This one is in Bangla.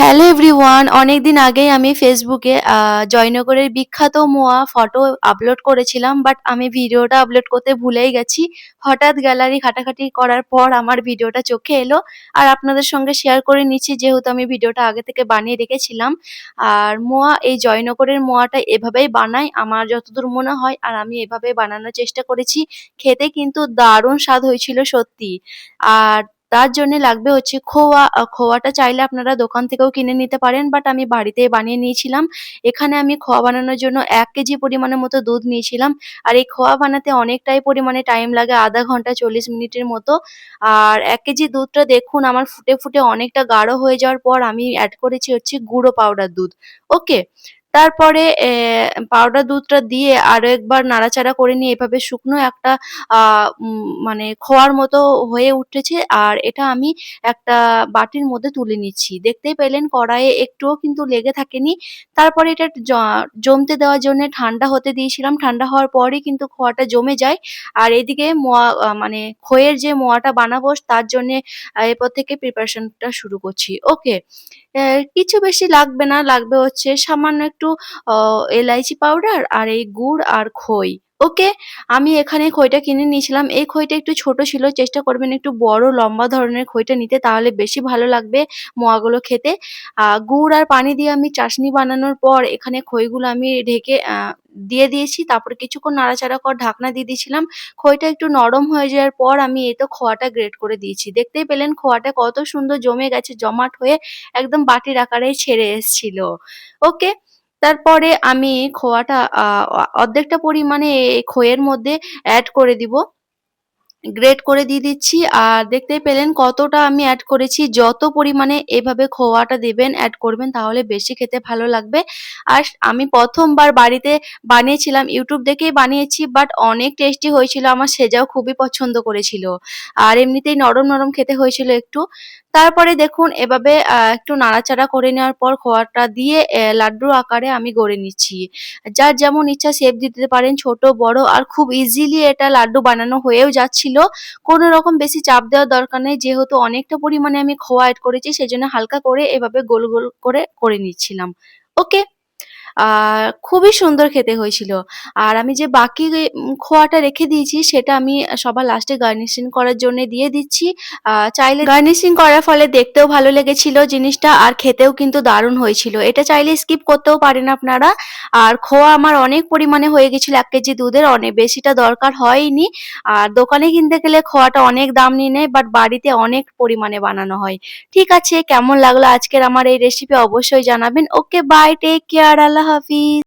হ্যালো এভরিওয়ান, অনেকদিন আগেই আমি ফেসবুকে জয়নগরের বিখ্যাত মোয়া ফটো আপলোড করেছিলাম, বাট আমি ভিডিওটা আপলোড করতে ভুলেই গেছি। হঠাৎ গ্যালারি ঘাটাঘাটি করার পর আমার ভিডিওটা চোখে এলো, আর আপনাদের সঙ্গে শেয়ার করে নিচ্ছি যেহেতু আমি ভিডিওটা আগে থেকে বানিয়ে রেখেছিলাম। আর মোয়া, এই জয়নগরের মোয়াটা এভাবেই বানাই আমার যতদূর মনে হয়, আর আমি এভাবেই বানানোর চেষ্টা করেছি। খেতে কিন্তু দারুণ স্বাদ হয়েছিল সত্যি। আর তার জন্যে লাগবে হচ্ছে খোয়া। খোয়াটা চাইলে আপনারা দোকান থেকেও কিনে নিতে পারেন, বাট আমি বাড়িতেই বানিয়ে নিয়েছিলাম। এখানে আমি খোয়া বানানোর জন্য ১ কেজি পরিমাণের মতো দুধ নিয়েছিলাম। আর এই খোয়া বানাতে অনেকটাই পরিমাণে টাইম লাগে, ০.৫ ঘন্টা ৪০ মিনিটের মতো। আর ১ কেজি দুধটা দেখুন আমার ফুটে, ফুটে অনেকটা গাঢ় হয়ে যাওয়ার পর আমি এড করেছি হচ্ছে গুঁড়ো পাউডার দুধ। ওকে? তারপরে পাউডার দুধটা দিয়ে আরো একবার নাড়াচাড়া করে নিয়ে এভাবে শুকনো একটা আ মানে খোয়ার মতো হয়ে উঠেছে, আর এটা আমি একটা বাটির মধ্যে তুলে নিচ্ছি। দেখতেই পেলেন কড়াইয়ে একটুও কিন্তু লেগে থাকেনি। তারপরে এটা জমতে দেওয়ার জন্যে ঠান্ডা হতে দিয়েছিলাম। ঠান্ডা হওয়ার পরই কিন্তু খোয়াটা জমে যায়। আর এদিকে মোয়া মানে খইয়ের যে মোয়াটা বানাবো তার জন্যে এরপর থেকে প্রিপারেশনটা শুরু করছি। ওকে? কিছু বেশি লাগবে না। লাগবে হচ্ছে সামান্য একটু অ এলাইচি পাউডার আর এই গুড় আর খই। ওকে? আমি এখানে খইটা কিনে নিয়েছিলাম। এই খইটা একটু ছোট ছিল। চেষ্টা করবেন একটু বড় লম্বা ধরনের খইটা নিতে, তাহলে বেশি ভালো লাগবে মোয়াগুলো খেতে। গুড় আর পানি দিয়ে আমি চাসনি বানানোর পর এখানে খইগুলো আমি ঢেকে দিয়ে দিয়েছি। তারপরে কিছুক্ষণ নাড়াচাড়া করে ঢাকনা দিয়ে দিয়েছিলাম। খইটা একটু নরম হয়ে যাওয়ার পর আমি এই তো খোয়াটা গ্রেট করে দিয়েছি। দেখতেই পেলেন খোয়াটা কত সুন্দর জমে গেছে, জমাট হয়ে একদম বাটির আকারে ছেড়ে এসছিল। ওকে? তারপরে আমি খোয়াটা অর্ধেকটা পরিমাণে এই খইয়ের মধ্যে এড করে দিব। গ্রেট করে দিয়ে দিচ্ছি। আর দেখতেই পেলেন কতটা আমি এড করেছি। যত পরিমাণে এভাবে খোয়াটা দেবেন, এড করবেন তাহলে বেশি খেতে ভালো লাগবে। আর আমি ১ম বার বাড়িতে বানিয়েছিলাম, YouTube দেখেই বানিয়েছি, বাট অনেক টেস্টি হয়েছিল। আমার সেজাও খুবই পছন্দ করেছিল। আর এমনিতেই নরম, নরম খেতে হয়েছিল একটু। তারপরে দেখুন এভাবে একটু নাড়াচাড়া করে নেওয়ার পর খোয়াটা দিয়ে লাড্ডুর আকারে আমি গড়ে নিচ্ছি। যার যেমন ইচ্ছা শেপ দিতে পারেন, ছোট, বড়। আর খুব ইজিলি এটা লাড্ডু বানানো হয়েও যাচ্ছিল। কোনো রকম বেশি চাপ দেওয়ার দরকার নেই। যেহেতু অনেকটা পরিমাণে আমি খোয়া এড করেছি সেজন্য হালকা করে এভাবে গোল, গোল করে নিচ্ছিলাম। ওকে? আ খুবই সুন্দর খেতে হয়েছিল। আর আমি যে বাকি খোয়াটা রেখে দিয়েছি সেটা আমি সবার লাস্টে গার্নিশিং করার জন্যে দিয়ে দিচ্ছি। চাইলে গার্নিশিং করার ফলে দেখতেও ভালো লেগেছিল জিনিসটা, আর খেতেও কিন্তু দারুণ হয়েছিল। এটা চাইলে স্কিপ করতেও পারেন আপনারা। আর খোয়া আমার অনেক পরিমাণে হয়ে গেছিল ১ কেজি দুধের, অনেক বেশিটা দরকার হয়নি। আর দোকানে কিনতে গেলে খোয়াটা অনেক দাম নিয়ে নেয়, বাট বাড়িতে অনেক পরিমাণে বানানো হয়। ঠিক আছে, কেমন লাগলো আজকের আমার এই রেসিপি অবশ্যই জানাবেন। Okay, bye, take care, Allah হাফিজ।